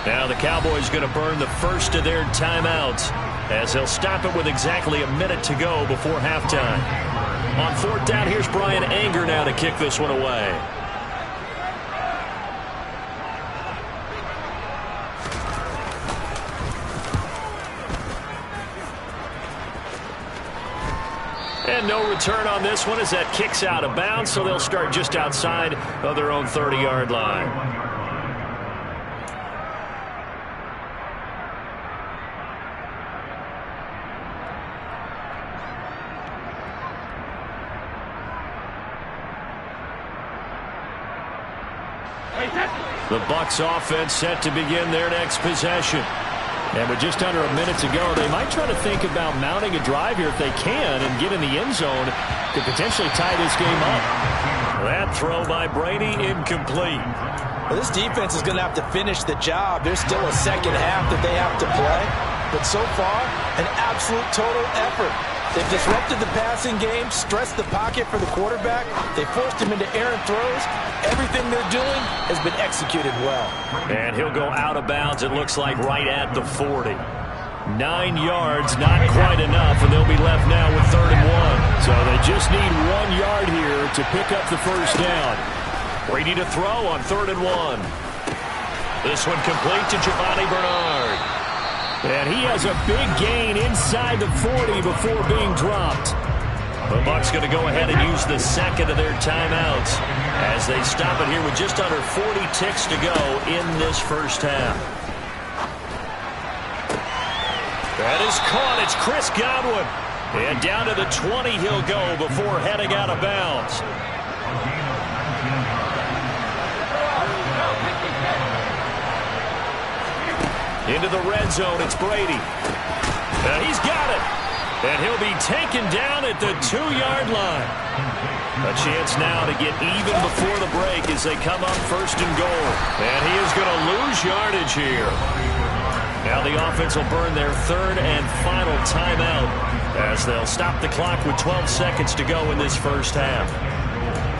Now the Cowboys going to burn the first of their timeouts as they'll stop it with exactly a minute to go before halftime. On fourth down, here's Brian Anger now to kick this one away. And no return on this one as that kicks out of bounds, so they'll start just outside of their own 30-yard line. The Bucs offense set to begin their next possession. And with just under a minute to go, they might try to think about mounting a drive here if they can and get in the end zone to potentially tie this game up. That throw by Brady incomplete. Well, this defense is going to have to finish the job. There's still a second half that they have to play. But so far, an absolute total effort. They've disrupted the passing game, stressed the pocket for the quarterback. They forced him into errant throws. Everything they're doing has been executed well. And he'll go out of bounds, it looks like, right at the 40. 9 yards, not quite enough, and they'll be left now with 3rd and 1. So they just need 1 yard here to pick up the first down. Brady to throw on 3rd and 1. This one complete to Giovanni Bernard. And he has a big gain inside the 40 before being dropped. The Bucs going to go ahead and use the second of their timeouts as they stop it here with just under 40 ticks to go in this first half. That is caught. It's Chris Godwin. And down to the 20 he'll go before heading out of bounds. Into the red zone, it's Brady. And he's got it. And he'll be taken down at the 2-yard line. A chance now to get even before the break as they come up 1st and goal. And he is going to lose yardage here. Now the offense will burn their 3rd and final timeout as they'll stop the clock with 12 seconds to go in this first half.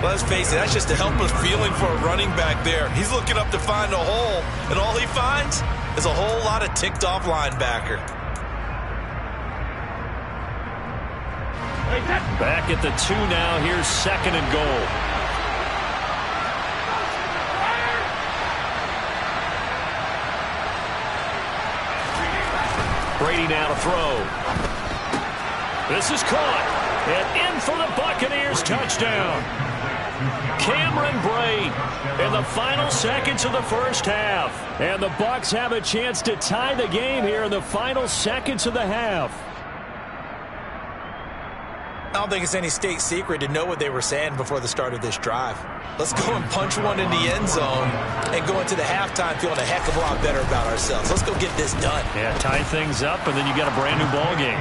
Well, let's face it, that's just a helpless feeling for a running back there. He's looking up to find a hole, and all he finds is a whole lot of ticked-off linebacker. Back at the 2 now. Here's 2nd and goal. Brady now to throw. This is caught. And in for the Buccaneers touchdown. Cameron Brate in the final seconds of the first half. And the Bucs have a chance to tie the game here in the final seconds of the half. I don't think it's any state secret to know what they were saying before the start of this drive. Let's go and punch one in the end zone and go into the halftime feeling a heck of a lot better about ourselves. Let's go get this done. Yeah, tie things up, and then you got a brand new ball game.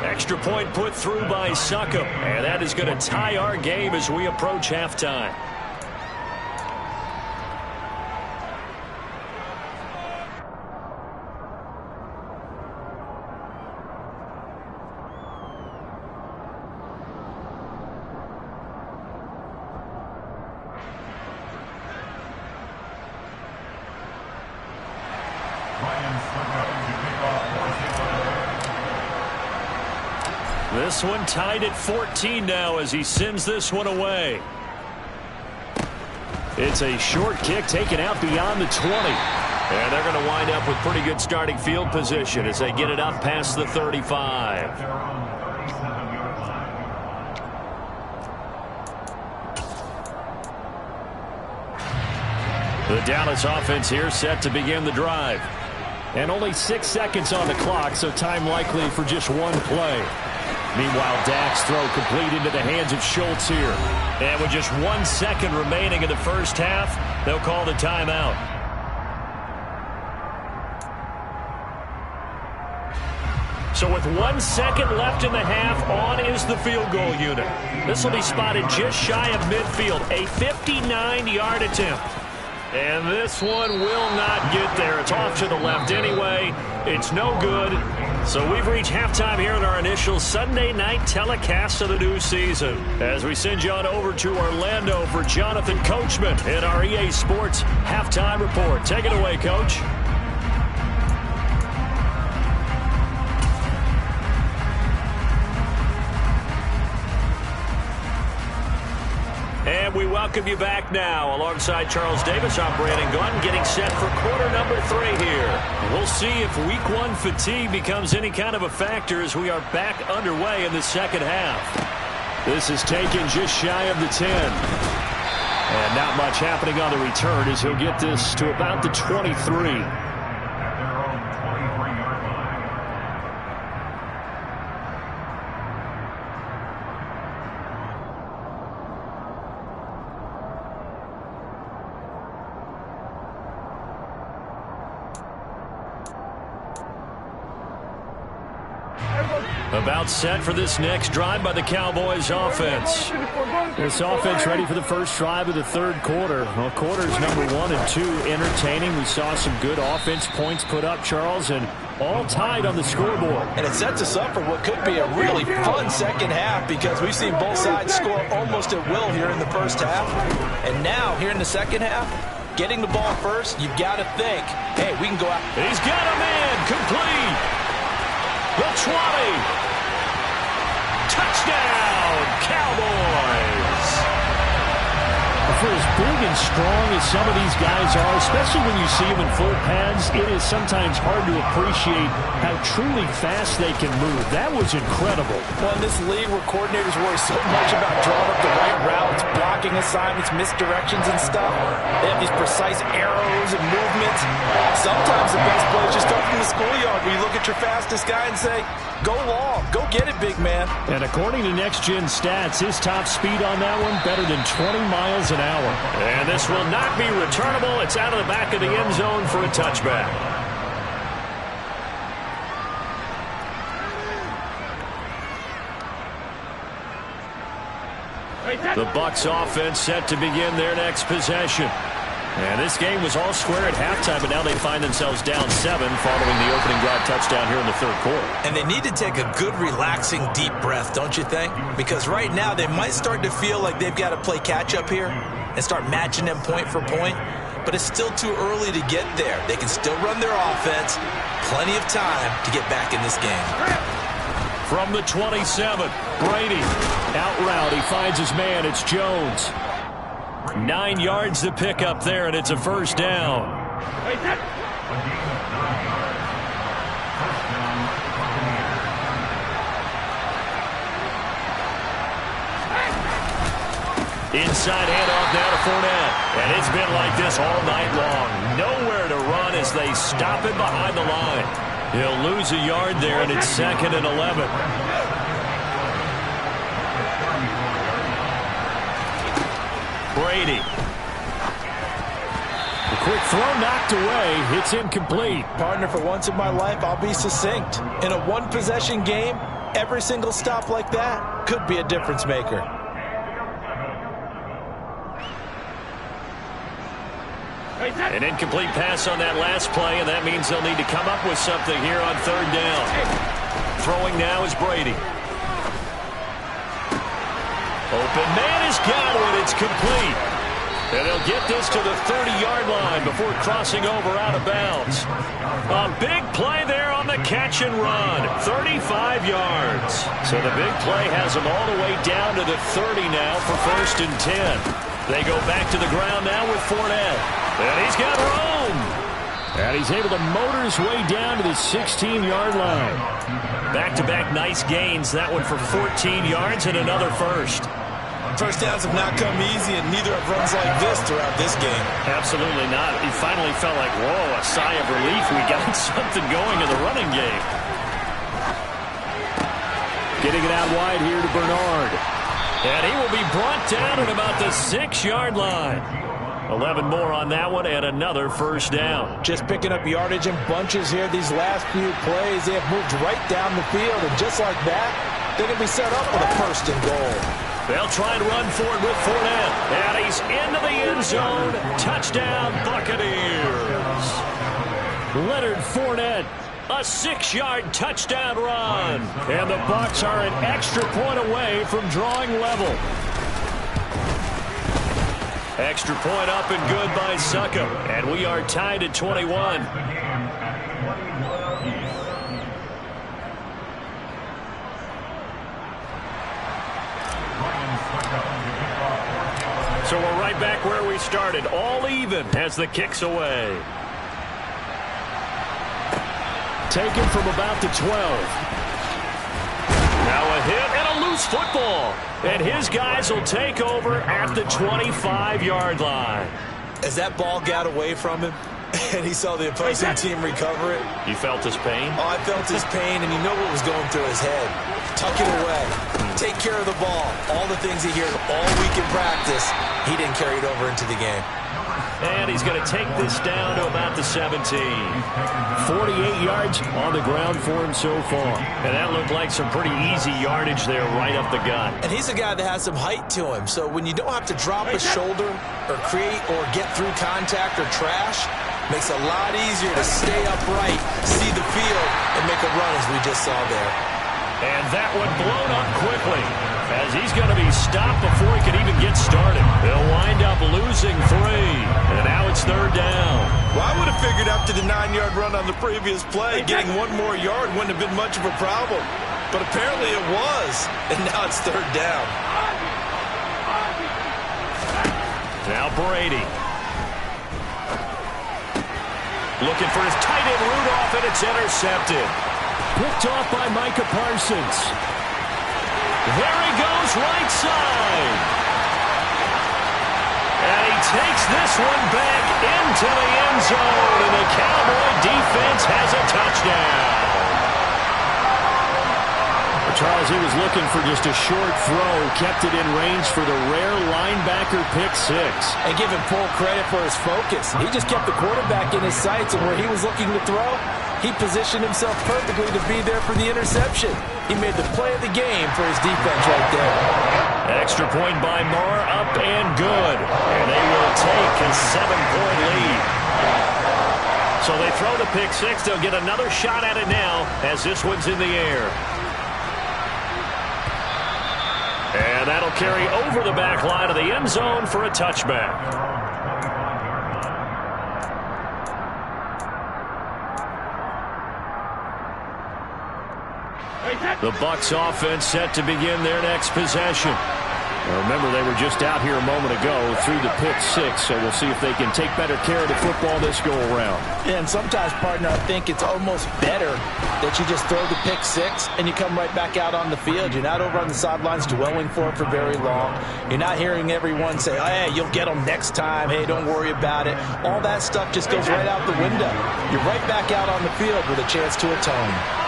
Extra point put through by Succop, and that is going to tie our game as we approach halftime. This one tied at 14 now as he sends this one away. It's a short kick taken out beyond the 20. And they're going to wind up with pretty good starting field position as they get it up past the 35. The Dallas offense here set to begin the drive. And only 6 seconds on the clock, so time likely for just one play. Meanwhile, Dak's throw complete into the hands of Schultz here. And with just 1 second remaining in the first half, they'll call the timeout. So with 1 second left in the half, on is the field goal unit. This will be spotted just shy of midfield, a 59-yard attempt. And this one will not get there. It's off to the left anyway. It's no good. So we've reached halftime here in our initial Sunday night telecast of the new season. As we send you on over to Orlando for Jonathan Coachman in our EA Sports Halftime Report. Take it away, Coach. And we welcome you back now. Alongside Charles Davis, I'm Brandon Gunn, getting set for quarter number 3 here. We'll see if week 1 fatigue becomes any kind of a factor as we are back underway in the second half. This is taken just shy of the 10. And not much happening on the return as he'll get this to about the 23. About set for this next drive by the Cowboys offense. This offense ready for the first drive of the third quarter. Well, quarters number 1 and 2 entertaining. We saw some good offense points put up, Charles, and all tied on the scoreboard. And it sets us up for what could be a really fun second half because we've seen both sides score almost at will here in the first half. And now, here in the second half, getting the ball first, you've got to think, hey, we can go out. He's got a man complete. The 20. Touchdown, Cowboys! For as big and strong as some of these guys are, especially when you see them in full pads, it is sometimes hard to appreciate how truly fast they can move. That was incredible. Well, in this league where coordinators worry so much about drawing up the right routes, blocking assignments, misdirections and stuff, they have these precise arrows and movements. Sometimes the best play is just start from the schoolyard where you look at your fastest guy and say, go long, go get it, big man. And according to Next Gen Stats, his top speed on that one better than 20 miles an hour. And this will not be returnable. It's out of the back of the end zone for a touchback. The Bucs offense set to begin their next possession. And this game was all square at halftime, but now they find themselves down 7 following the opening drive touchdown here in the third quarter. And they need to take a good, relaxing, deep breath, don't you think? Because right now they might start to feel like they've got to play catch-up here and start matching them point for point. But it's still too early to get there. They can still run their offense. Plenty of time to get back in this game. From the 27, Brady. Out route, he finds his man. It's Jones. 9 yards to pick up there, and it's a first down. Inside handoff now to Fournette. And it's been like this all night long. Nowhere to run as they stop him behind the line. He'll lose a yard there, and it's 2nd and 11. Brady. The quick throw knocked away. It's incomplete. Partner, for once in my life, I'll be succinct. In a one-possession game, every single stop like that could be a difference maker. An incomplete pass on that last play, and that means they'll need to come up with something here on third down. Throwing now is Brady. Open man has got it. It's complete. And they'll get this to the 30-yard line before crossing over out of bounds. A big play there on the catch and run. 35 yards. So the big play has them all the way down to the 30 now for 1st and 10. They go back to the ground now with Fournette. And he's got room. And he's able to motor his way down to the 16-yard line. Back-to-back nice gains. That one for 14 yards and another first. First downs have not come easy, and neither have runs like this throughout this game. Absolutely not. He finally felt like, whoa, a sigh of relief. We got something going in the running game. Getting it out wide here to Bernard. And he will be brought down at about the 6-yard line. 11 more on that one and another first down. Just picking up yardage in bunches here these last few plays. They have moved right down the field, and just like that, they're going to be set up with a 1st and goal. They'll try and run for it with Fournette. And he's into the end zone. Touchdown, Buccaneers. Leonard Fournette, a 6-yard touchdown run. And the Bucs are an extra point away from drawing level. Extra point up and good by Suckup. And we are tied at 21. So we're right back where we started. All even as the kick's away. Taken from about the 12. Now a hit and a loose football. And his guys will take over at the 25-yard line. As that ball got away from him, and he saw the opposing team recover it. You felt his pain? Oh, I felt his pain, and you know what was going through his head. Tuck it away. Take care of the ball. All the things he heard all week in practice, he didn't carry it over into the game. And he's going to take this down to about the 17. 48 yards on the ground for him so far. And that looked like some pretty easy yardage there right up the gut. And he's a guy that has some height to him. So when you don't have to drop a shoulder or create or get through contact or trash, makes it a lot easier to stay upright, see the field, and make a run as we just saw there. And that one blown up quickly as he's going to be stopped before he can even get started. They'll wind up losing 3. And now it's third down. Well, I would have figured after the 9-yard run on the previous play, getting one more yard wouldn't have been much of a problem. But apparently it was. And now it's third down. Now Brady. Looking for his tight end Rudolph, and it's intercepted. Picked off by Micah Parsons. There he goes, right side. And he takes this one back into the end zone, and the Cowboy defense has a touchdown. Charles, he was looking for just a short throw, kept it in range for the rare linebacker pick 6. And give him full credit for his focus. He just kept the quarterback in his sights, and where he was looking to throw, he positioned himself perfectly to be there for the interception. He made the play of the game for his defense right there. Extra point by Marr, up and good. And they will take a 7-point lead. So they throw the pick 6. They'll get another shot at it now as this one's in the air. And that'll carry over the back line of the end zone for a touchback. The Bucs offense set to begin their next possession. Now remember, they were just out here a moment ago through the pick 6, so we'll see if they can take better care of the football this go-around. Yeah, and sometimes, partner, I think it's almost better that you just throw the pick 6 and you come right back out on the field. You're not over on the sidelines dwelling for it for very long. You're not hearing everyone say, oh, hey, you'll get them next time. Hey, don't worry about it. All that stuff just goes right out the window. You're right back out on the field with a chance to atone.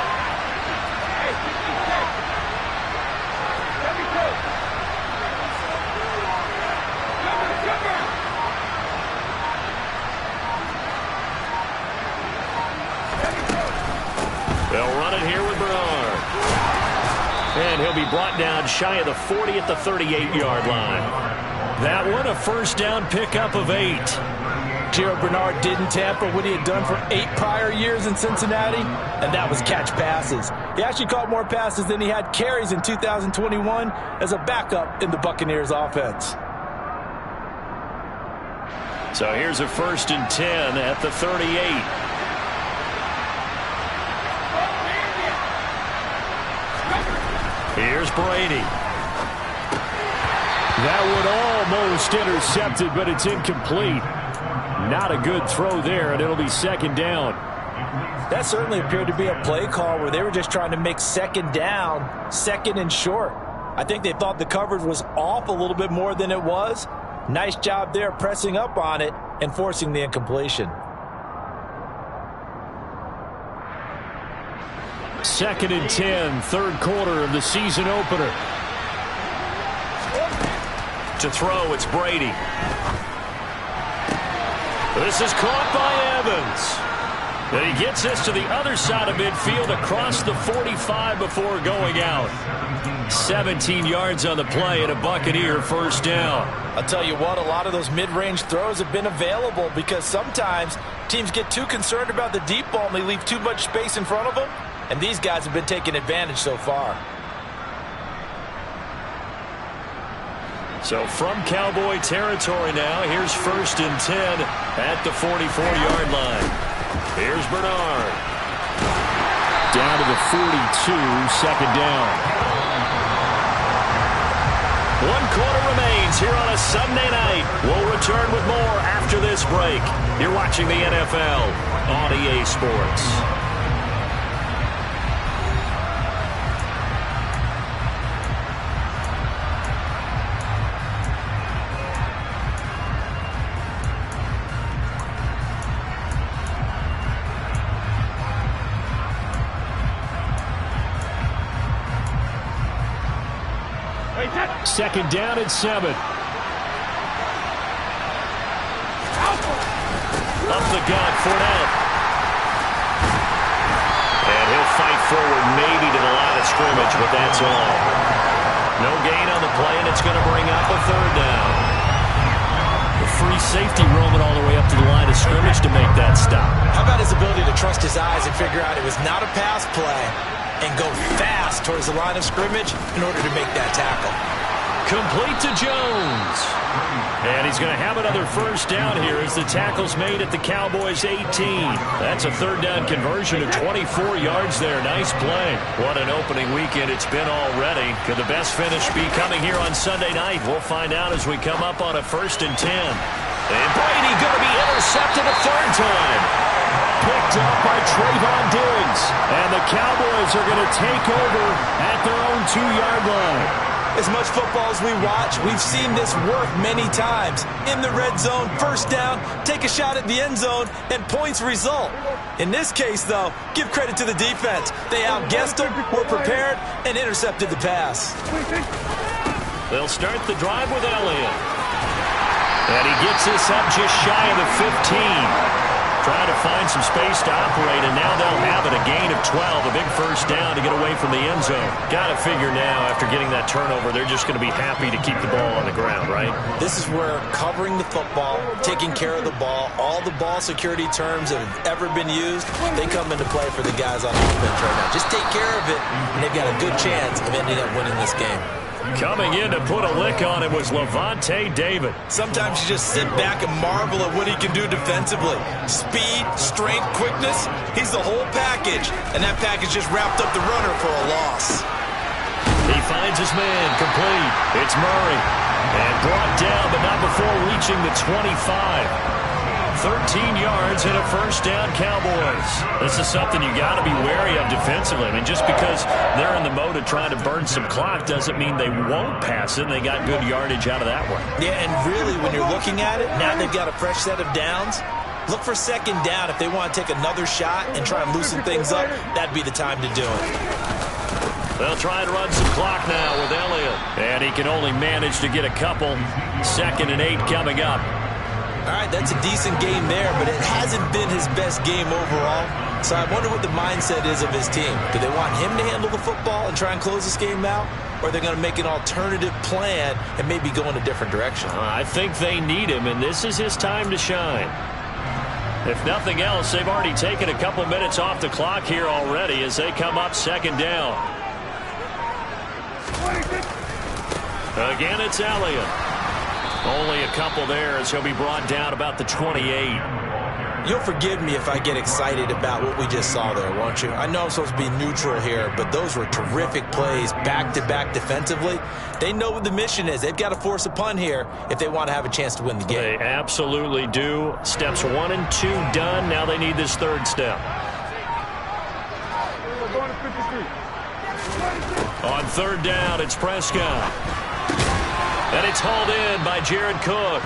They'll run it here with Bernard. And he'll be brought down shy of the 40 at the 38-yard line. That one, a first down pickup of 8. Gerald Bernard didn't tamper what he had done for 8 prior years in Cincinnati, and that was catch passes. He actually caught more passes than he had carries in 2021 as a backup in the Buccaneers offense. So here's a 1st and 10 at the 38. Here's Brady. That one almost intercepted, but it's incomplete. Not a good throw there, and it'll be 2nd down. That certainly appeared to be a play call where they were just trying to make 2nd down, 2nd and short. I think they thought the coverage was off a little bit more than it was. Nice job there pressing up on it and forcing the incompletion. 2nd and 10, 3rd quarter of the season opener. To throw, it's Brady. This is caught by Evans. And he gets this to the other side of midfield across the 45 before going out. 17 yards on the play and a Buccaneer 1st down. I'll tell you what, a lot of those mid-range throws have been available because sometimes teams get too concerned about the deep ball and they leave too much space in front of them. And these guys have been taking advantage so far. So from Cowboy territory now, here's 1st and 10 at the 44-yard line. Here's Bernard. Down to the 42, 2nd down. 1 quarter remains yards here on a Sunday night. We'll return with more after this break. You're watching the NFL on EA Sports. Second down and 7. Up the gut, Fournette. And he'll fight forward maybe to the line of scrimmage, but that's all. No gain on the play, and it's going to bring up a third down. The free safety roaming all the way up to the line of scrimmage to make that stop. How about his ability to trust his eyes and figure out it was not a pass play and go fast towards the line of scrimmage in order to make that tackle. Complete to Jones. And he's going to have another first down here as the tackle's made at the Cowboys' 18. That's a third down conversion of 24 yards there. Nice play. What an opening weekend it's been already. Could the best finish be coming here on Sunday night? We'll find out as we come up on a 1st and 10. And Brady going to be intercepted a third time. Picked up by Trayvon Diggs. And the Cowboys are going to take over at their own 2-yard line. As much football as we watch, we've seen this work many times. In the red zone, first down, take a shot at the end zone, and points result. In this case, though, give credit to the defense. They outguessed them, were prepared, and intercepted the pass. They'll start the drive with Elliott. And he gets this up just shy of the 15. Trying to find some space to operate, and now they'll have it. A gain of 12, a big first down to get away from the end zone. Got to figure now, after getting that turnover, they're just going to be happy to keep the ball on the ground, right? This is where covering the football, taking care of the ball, all the ball security terms that have ever been used, they come into play for the guys on offense right now. Just take care of it, and they've got a good chance of ending up winning this game. Coming in to put a lick on it was Levante David. Sometimes you just sit back and marvel at what he can do defensively. Speed, strength, quickness, he's the whole package. And that package just wrapped up the runner for a loss. He finds his man, complete. It's Murray. And brought down, but not before reaching the 25. 13 yards and a first down, Cowboys. This is something you got to be wary of defensively. I mean, just because they're in the mode of trying to burn some clock doesn't mean they won't pass it. They got good yardage out of that one. Yeah, and really, when you're looking at it, now they've got a fresh set of downs. Look for second down if they want to take another shot and try and loosen things up. That'd be the time to do it. They'll try and run some clock now with Elliott. And he can only manage to get a couple. 2nd and 8 coming up. All right, that's a decent game there, but it hasn't been his best game overall. So I wonder what the mindset is of his team. Do they want him to handle the football and try and close this game out? Or are they going to make an alternative plan and maybe go in a different direction? I think they need him, and this is his time to shine. If nothing else, they've already taken a couple minutes off the clock here already as they come up 2nd down. Again, it's Elliott. Only a couple there as he'll be brought down about the 28. You'll forgive me if I get excited about what we just saw there, won't you? I know I'm supposed to be neutral here, but those were terrific plays back-to-back defensively. They know what the mission is. They've got to force a punt here if they want to have a chance to win the game. They absolutely do. Steps 1 and 2 done. Now they need this third step. On 3rd down, it's Prescott. And it's hauled in by Jared Cook.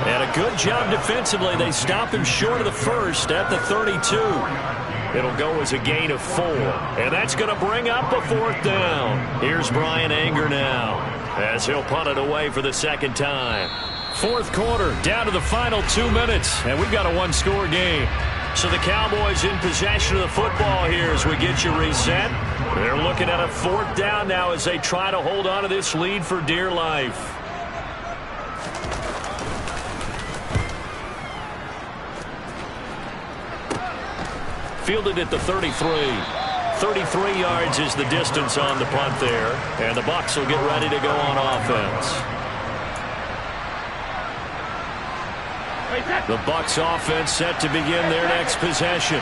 And a good job defensively. They stop him short of the first at the 32. It'll go as a gain of 4. And that's going to bring up a 4th down. Here's Brian Anger now as he'll punt it away for the 2nd time. 4th quarter, down to the final 2 minutes. And we've got a 1-score game. So the Cowboys in possession of the football here as we get you reset. They're looking at a 4th down now as they try to hold on to this lead for dear life. Fielded at the 33. 33 yards is the distance on the punt there. And the Bucs will get ready to go on offense. The Bucs offense set to begin their next possession.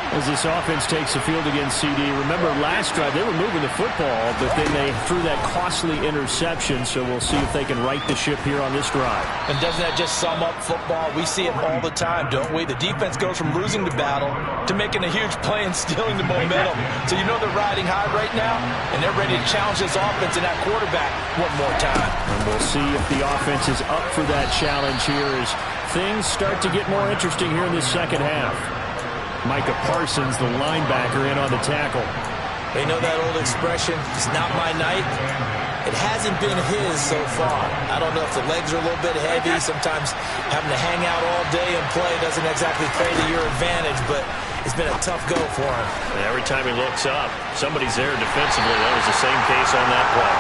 As this offense takes the field against CD. Remember, last drive, they were moving the football, but then they threw that costly interception, so we'll see if they can right the ship here on this drive. And doesn't that just sum up football? We see it all the time, don't we? The defense goes from losing the battle to making a huge play and stealing the momentum. So you know they're riding high right now, and they're ready to challenge this offense and that quarterback one more time. And we'll see if the offense is up for that challenge here as things start to get more interesting here in this second half. Micah Parsons, the linebacker, in on the tackle. They know that old expression, it's not my night. It hasn't been his so far. I don't know if the legs are a little bit heavy. Sometimes having to hang out all day and play doesn't exactly play to your advantage, but it's been a tough go for him. And every time he looks up, somebody's there defensively. That was the same case on that play.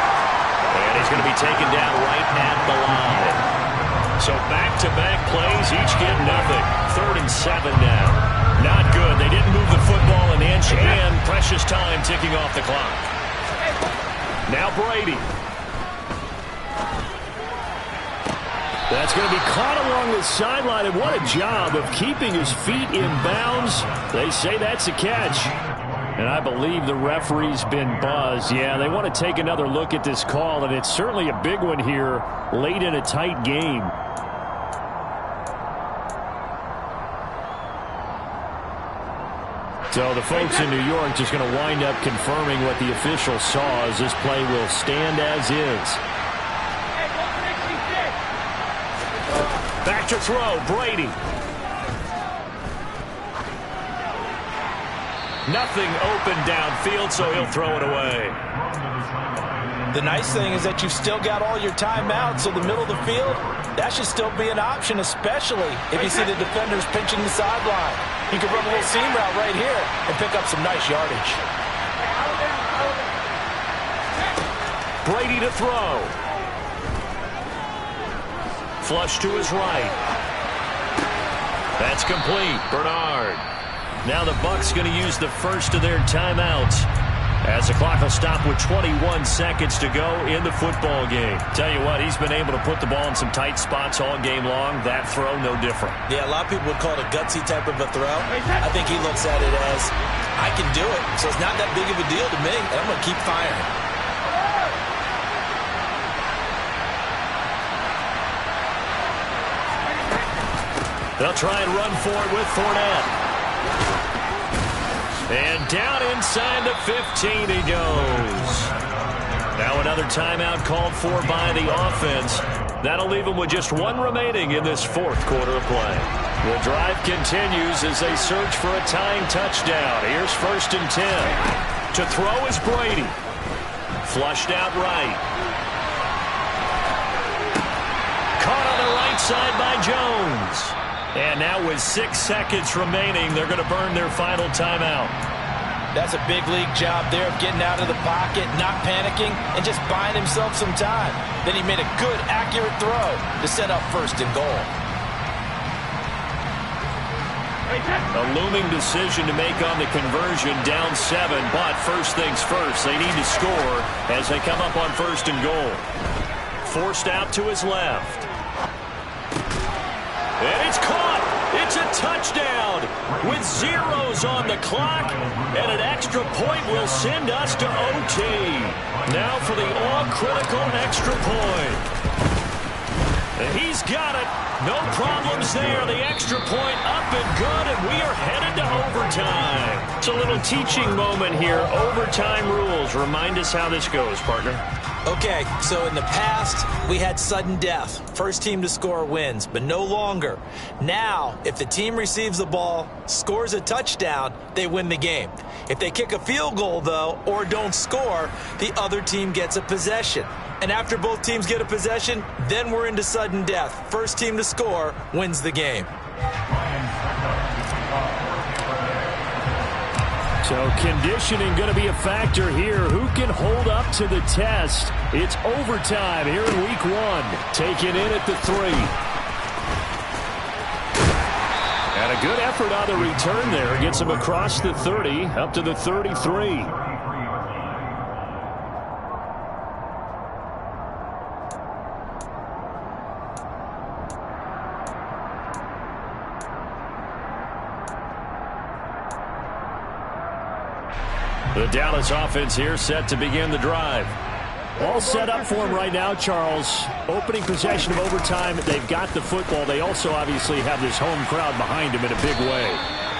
And he's going to be taken down right at the line. So back-to-back plays, each get nothing. 3rd and 7 now. Not good. They didn't move the football an inch, and precious time ticking off the clock. Now Brady. That's going to be caught along the sideline, and what a job of keeping his feet in bounds. They say that's a catch. And I believe the referee's been buzzed. Yeah, they want to take another look at this call, and it's certainly a big one here late in a tight game. So the folks in New York just going to wind up confirming what the official saw as this play will stand as is. Back to throw, Brady. Nothing open downfield, so he'll throw it away. The nice thing is that you've still got all your timeouts, so the middle of the field, that should still be an option, especially if you see the defenders pinching the sideline. You can run a little seam route right here and pick up some nice yardage. Brady to throw. Flush to his right. That's complete. Bernard. Now the Bucs going to use the first of their timeouts as the clock will stop with 21 seconds to go in the football game. Tell you what, he's been able to put the ball in some tight spots all game long. That throw, no different. Yeah, a lot of people would call it a gutsy type of a throw. I think he looks at it as, I can do it, so it's not that big of a deal to me, and I'm going to keep firing. They'll try and run for it with Fournette. And down inside the 15 he goes. Now another timeout called for by the offense. That'll leave them with just one remaining in this 4th quarter of play. The drive continues as they search for a tying touchdown. Here's 1st and 10. To throw is Brady. Flushed out right. Caught on the right side by Jones. And now with 6 seconds remaining, they're going to burn their final timeout. That's a big league job there of getting out of the pocket, not panicking, and just buying himself some time. Then he made a good, accurate throw to set up 1st and goal. A looming decision to make on the conversion, down 7, but first things first, they need to score as they come up on 1st and goal. Forced out to his left. And it's caught. It's a touchdown with zeros on the clock, and an extra point will send us to OT. Now for the all-critical extra point. And he's got it. No problems there. The extra point up and good, and we are headed to overtime. It's a little teaching moment here. Overtime rules. Remind us how this goes, partner. Okay, so in the past, we had sudden death. First team to score wins, but no longer. Now, if the team receives the ball, scores a touchdown, they win the game. If they kick a field goal, though, or don't score, the other team gets a possession. And after both teams get a possession, then we're into sudden death. First team to score wins the game. So conditioning going to be a factor here. Who can hold up to the test? It's overtime here in week 1. Taken in at the 3. And a good effort on the return there. Gets him across the 30, up to the 33. The Dallas offense here set to begin the drive. All set up for him right now, Charles. Opening possession of overtime. They've got the football. They also obviously have this home crowd behind them in a big way.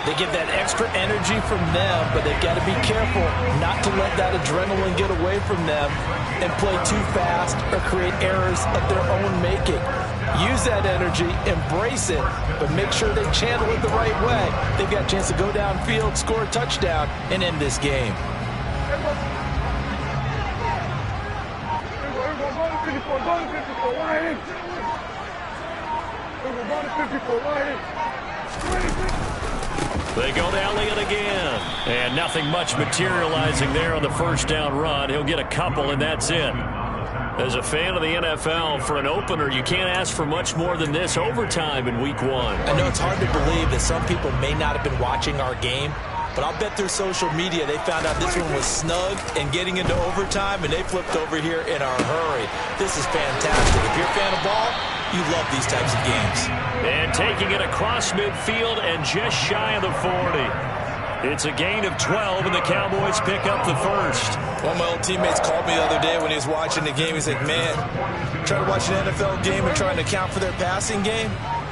They get that extra energy from them, but they've got to be careful not to let that adrenaline get away from them and play too fast or create errors of their own making. Use that energy, embrace it, but make sure they channel it the right way. They've got a chance to go downfield, score a touchdown, and end this game. They go to Elliott again. And nothing much materializing there on the first down run. He'll get a couple, and that's it. As a fan of the NFL, for an opener, you can't ask for much more than this overtime in Week 1. I know it's hard to believe that some people may not have been watching our game, but I'll bet through social media they found out this one was snug and getting into overtime, and they flipped over here in a hurry. This is fantastic. If you're a fan of ball, you love these types of games. And taking it across midfield and just shy of the 40. It's a gain of 12, and the Cowboys pick up the first. One of my old teammates called me the other day when he was watching the game. He's like, man, trying to watch an NFL game and trying to account for their passing game,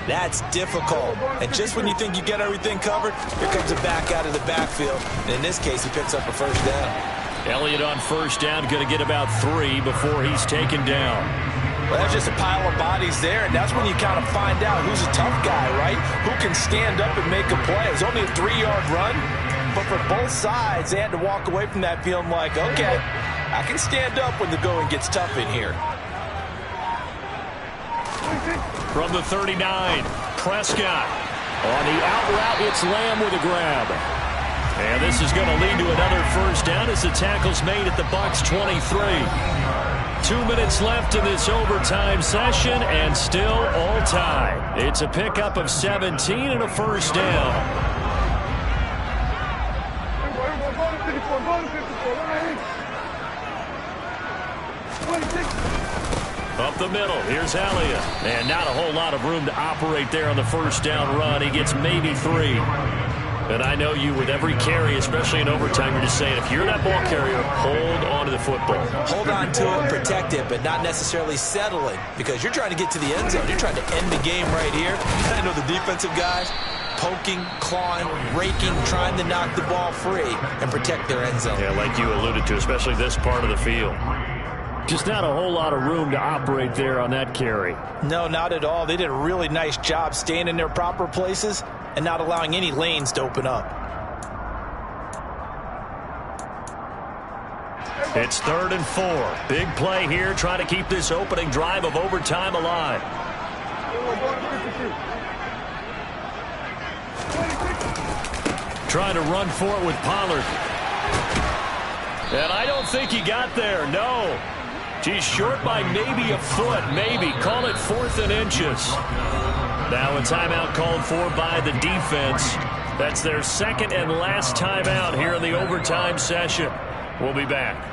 that's difficult. And just when you think you get everything covered, here comes a back out of the backfield. And in this case, he picks up a first down. Elliott on first down, going to get about 3 before he's taken down. Well, that's just a pile of bodies there, and that's when you kind of find out who's a tough guy, right? Who can stand up and make a play. It was only a 3-yard run, but for both sides, they had to walk away from that feeling like, okay, I can stand up when the going gets tough in here. From the 39, Prescott. On the out route, it's Lamb with a grab. And this is going to lead to another first down as the tackle's made at the Bucs 23. 2 minutes left in this overtime session, and still all time. It's a pickup of 17 and a first down. Up the middle, here's Elliott. And not a whole lot of room to operate there on the first down run. He gets maybe 3. And I know you, with every carry, especially in overtime, you're just saying, if you're that ball carrier, hold on to the football. Hold on to it, protect it, but not necessarily settling, because you're trying to get to the end zone. You're trying to end the game right here. I know the defensive guys poking, clawing, raking, trying to knock the ball free and protect their end zone. Yeah, like you alluded to, especially this part of the field. Just not a whole lot of room to operate there on that carry. No, not at all. They did a really nice job staying in their proper places and not allowing any lanes to open up. It's 3rd and 4. Big play here, trying to keep this opening drive of overtime alive. Trying to run for it with Pollard. And I don't think he got there, no. He's short by maybe a foot, maybe. Call it 4th and inches. Now a timeout called for by the defense. That's their second and last timeout here in the overtime session. We'll be back.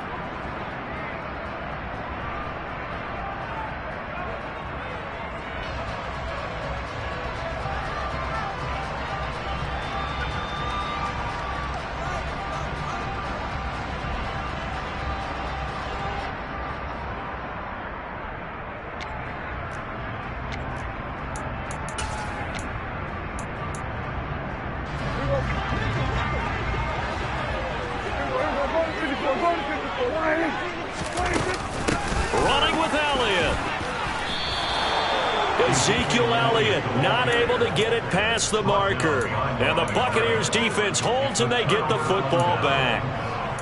Running with Elliott. Ezekiel Elliott not able to get it past the marker. And the Buccaneers defense holds and they get the football back.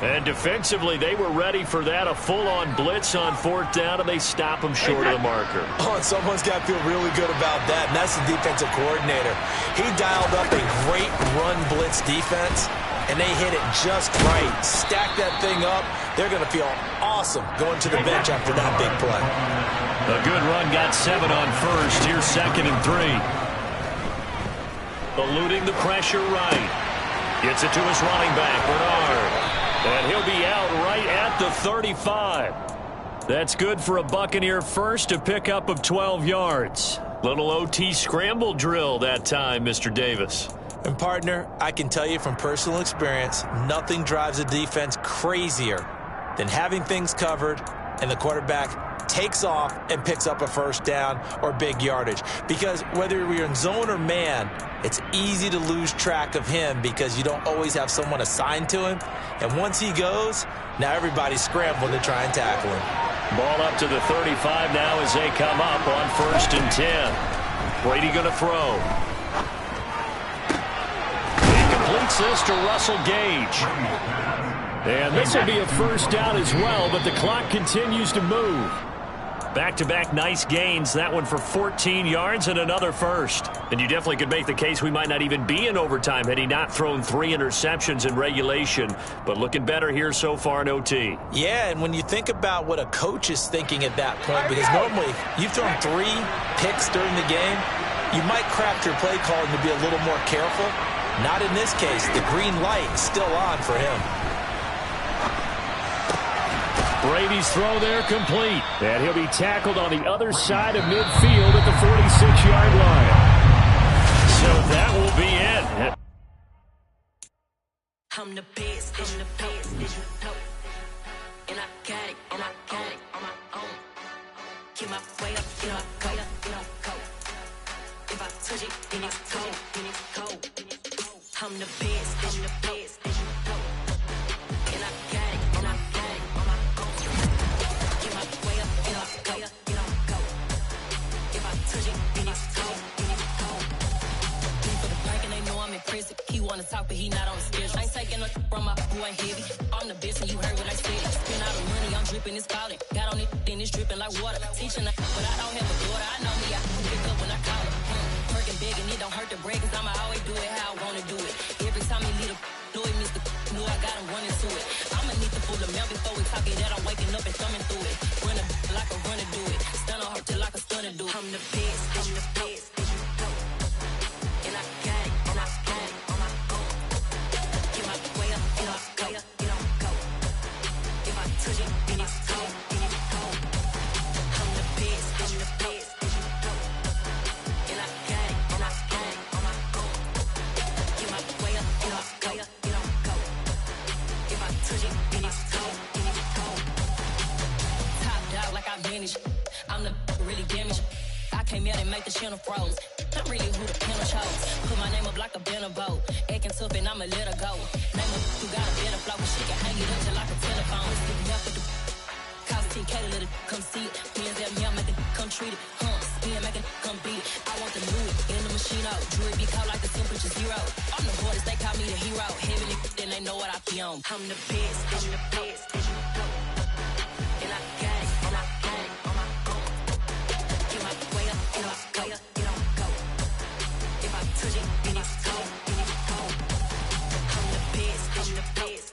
And defensively, they were ready for that, a full-on blitz on 4th down, and they stop them short of the marker. Oh, and someone's got to feel really good about that, and that's the defensive coordinator. He dialed up a great run blitz defense, and they hit it just right. Stack that thing up. They're going to feel awesome going to the bench after that big play. A good run got 7 on first. Here's 2nd and 3. Eluding the pressure right. Gets it to his running back, Bernard. And he'll be out right at the 35. That's good for a Buccaneer first, a pickup of 12 yards. Little OT scramble drill that time, Mr. Davis. And partner, I can tell you from personal experience, nothing drives a defense crazier than having things covered and the quarterback takes off and picks up a first down or big yardage. Because whether you're in zone or man, it's easy to lose track of him because you don't always have someone assigned to him. And once he goes, now everybody's scrambling to try and tackle him. Ball up to the 35 now as they come up on 1st and 10. Brady going to throw. Completes this to Russell Gage. And this will be a first down as well, but the clock continues to move. Back-to-back nice gains. That one for 14 yards and another first. And you definitely could make the case we might not even be in overtime had he not thrown 3 interceptions in regulation. But looking better here so far in OT. Yeah, and when you think about what a coach is thinking at that point, because normally you've thrown 3 picks during the game, you might craft your play calling to be a little more careful. Not in this case. The green light is still on for him. Brady's throw there complete. And he'll be tackled on the other side of midfield at the 46-yard line. So that will be it. I'm the best, I'm the best, did you know? And I got it, on my own. Get my way up, get my go, go. If I touch it, then it's cold, I'm the best, did you know? And I got it, on my own. Get my way up, get my go. If I touch it, then it's cold, For the park and they know I'm in prison. He wanna talk, but he not on the schedule. I ain't taking no from my boy heavy. I'm the best and you heard what I said. Spend all the money, I'm dripping, it's falling. Got on it, then it's dripping like water. Teaching her, but I don't have a daughter. I know me, I can pick up when I call her. Working big and it don't hurt the break, cause I'ma always do it how I wanna do it. Every time he lead a know it, Mr. Know I got him running to it. I'ma need to pull the mail before we talk it that I'm waking up and thumbing through it. Run a like a runner do it. Stun on her till like a stunner do it. I'm the best, And I got it, on my own. Get my way up, get my go. If I touch it, then it's cold, I'm the best, And I got it, on my own. Get my way up, get my go. If I touch it, then it's cold, Top dog like I vanished. I'm the really damaged. I came out and make the channel froze. I'm really who the panel chose. Put my name up like a banner boat. Acting tough and I'ma let her go. Name her who got a better flow. She can hang it up till like a telephone. Stick me up with the cost 10K to let it come see it. Hands at me, I make it come treat it. Spin, make it come beat it. I want the new it in the machine out. Jewelry be cold like the temperature 0. I'm the hardest, they call me the hero. Heavy then they know what I be on. I'm the best, And I got it, on my own. Get my way up, get my go. If I touch it, then it's cold, I'm the best,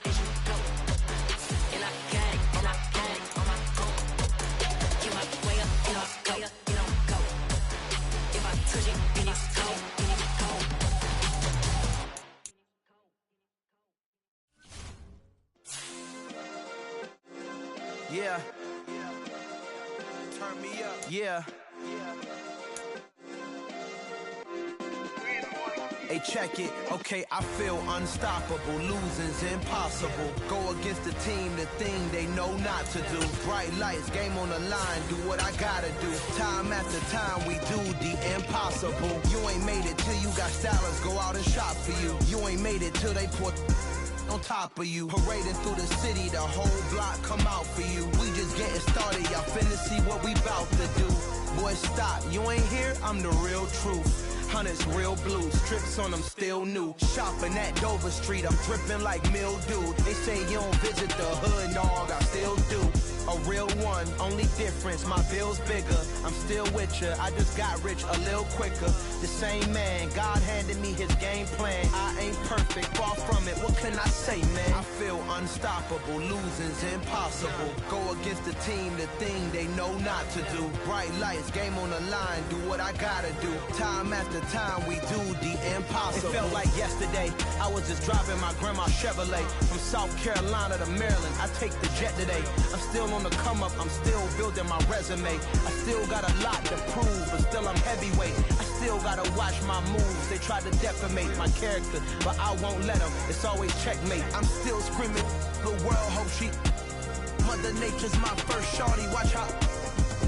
And I got it, on my own. Get my way up, get my go. If I touch it, then it's cold, Yeah. Turn me up. Yeah. Hey, check it. Okay, I feel unstoppable. Losing's impossible. Go against the team, the thing they know not to do. Bright lights, game on the line. Do what I gotta do. Time after time, we do the impossible. You ain't made it till you got stylists go out and shop for you. You ain't made it till they put on top of you. Parading through the city, the whole block come out for you. We just getting started, y'all finna see what we bout to do. Boy, stop, you ain't here, I'm the real truth. Hunters, real blue, strips on them still new. Shopping at Dover Street, I'm dripping like mildew. They say you don't visit the hood, dog, I still do. A real one, only difference, my bill's bigger. I'm still with ya, I just got rich a little quicker. The same man, God handed me his game plan. I ain't perfect, far from it, what can I say, man? I feel unstoppable, losing's impossible. Go against the team, the thing they know not to do. Bright lights, game on the line, do what I gotta do. Time after time, we do the impossible. It felt like yesterday, I was just driving my grandma's Chevrolet. From South Carolina to Maryland, I take the jet today. I'm still on the come up, I'm still building my resume. I still got a lot to prove, but still I'm heavyweight. I still gotta watch my moves. They try to defamate my character, but I won't let them. It's always checkmate. I'm still screaming, the world hope she. Mother Nature's my first shorty. Watch how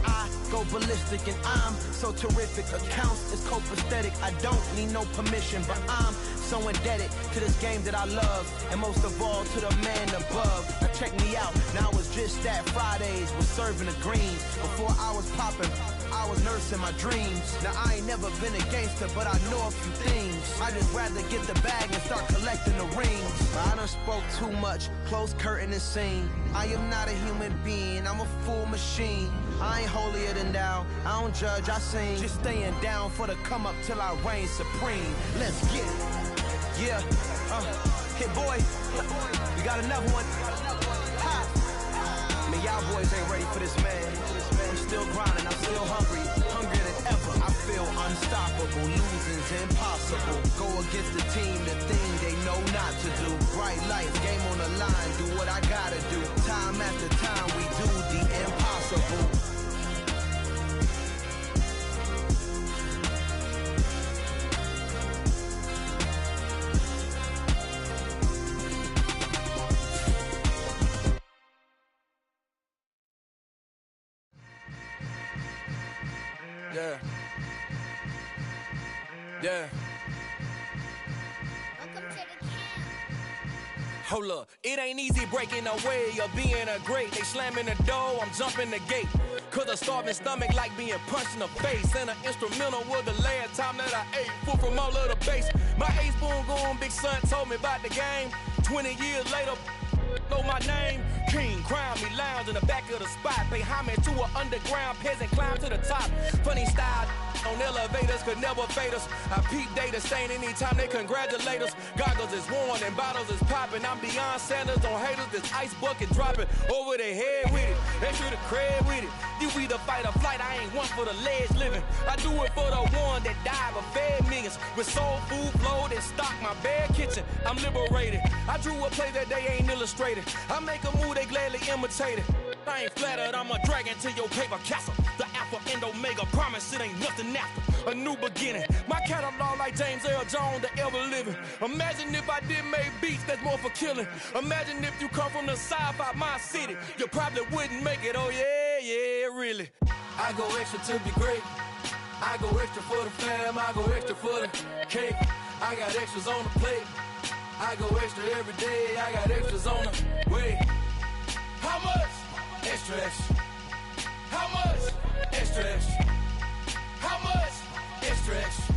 I go ballistic, and I'm so terrific. Accounts is copacetic. I don't need no permission, but I'm so indebted to this game that I love, and most of all to the man above. Now check me out, now it's just that Fridays was serving the greens. Before I was popping, I was nursing my dreams. Now I ain't never been a gangster, but I know a few things. I just rather get the bag and start collecting the rings. I done spoke too much, close curtain and scene. I am not a human being, I'm a full machine. I ain't holier than thou, I don't judge, I sing. Just staying down for the come up till I reign supreme. Let's get it. Yeah, hit boy, we got another one. Ha! Man, y'all boys ain't ready for this, man. I'm still grinding, I'm still hungry, hungrier than ever. I feel unstoppable, losing's impossible. Go against the team, the thing they know not to do. Bright lights, game on the line, do what I gotta do. Time after time, we do the impossible. Yeah. Yeah. Welcome to the camp. Hold up, it ain't easy breaking away or being a great. They slamming the door, I'm jumping the gate. Cause a starving stomach like being punched in the face. And an instrumental was the last time that I ate food from all of the bass. My ace boom goon big son told me about the game. 20 years later, know my name. King, crown me, lounge in the back of the spot. Pay homage to an underground peasant, climb to the top. Funny style on elevators could never fade us. I peep data stain anytime they congratulate us. Goggles is worn and bottles is popping. I'm beyond Sanders on haters. This ice bucket dropping over their head with it. They should have cred with it. You either fight or flight. I ain't one for the ledge living. I do it for the one that died but fed millions. With soul food flowed and stocked my bare kitchen. I'm liberated. I drew a play that they ain't illustrated. I make a move they gladly imitate it. I ain't flattered, I'm a dragon to your paper castle. The Alpha and Omega, promise it ain't nothing after. A new beginning. My catalog like James Earl Jones, the ever living. Imagine if I did make beats that's more for killing. Imagine if you come from the south out my city. You probably wouldn't make it, oh yeah, really. I go extra to be great. I go extra for the fam, I go extra for the cake. I got extras on the plate. I go extra every day, I got extras on the way. How much? Extra, extra. How much? Extra, extra. How much? Extra, extra.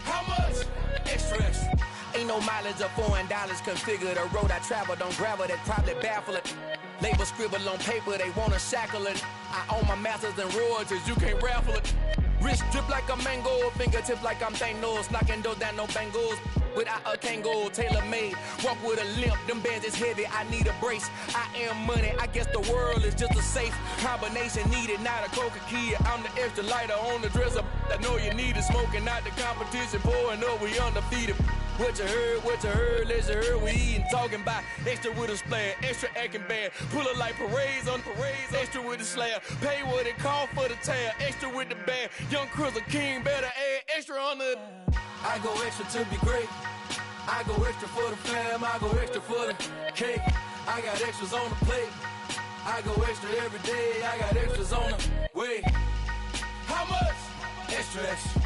How much? Extra, extra. Ain't no mileage of $4 configure the road I travel. Don't gravel that probably baffle it. Label scribble on paper, they wanna shackle it. I own my masters and royalties, you can't raffle it. Wrist drip like a mango, fingertips like I'm Thanos. Knocking doors down, no bangles. Without a Kango, tailor-made. Walk with a limp, them bands is heavy, I need a brace. I am money, I guess the world is just a safe combination needed, not a coca key. I'm the extra lighter on the dresser. I know you need it, smoking out the competition, pouring up, we undefeated. What you heard, let's heard, we eating, talking about extra with a splash, extra acting bad. Pull it like parades on parades, extra with the slab. Pay what it cost for the tab, extra with the bag. Young Chris, a king, better add extra on the. I go extra to be great. I go extra for the fam, I go extra for the cake. I got extras on the plate. I go extra every day, I got extras on the way. How much? Extra, extra.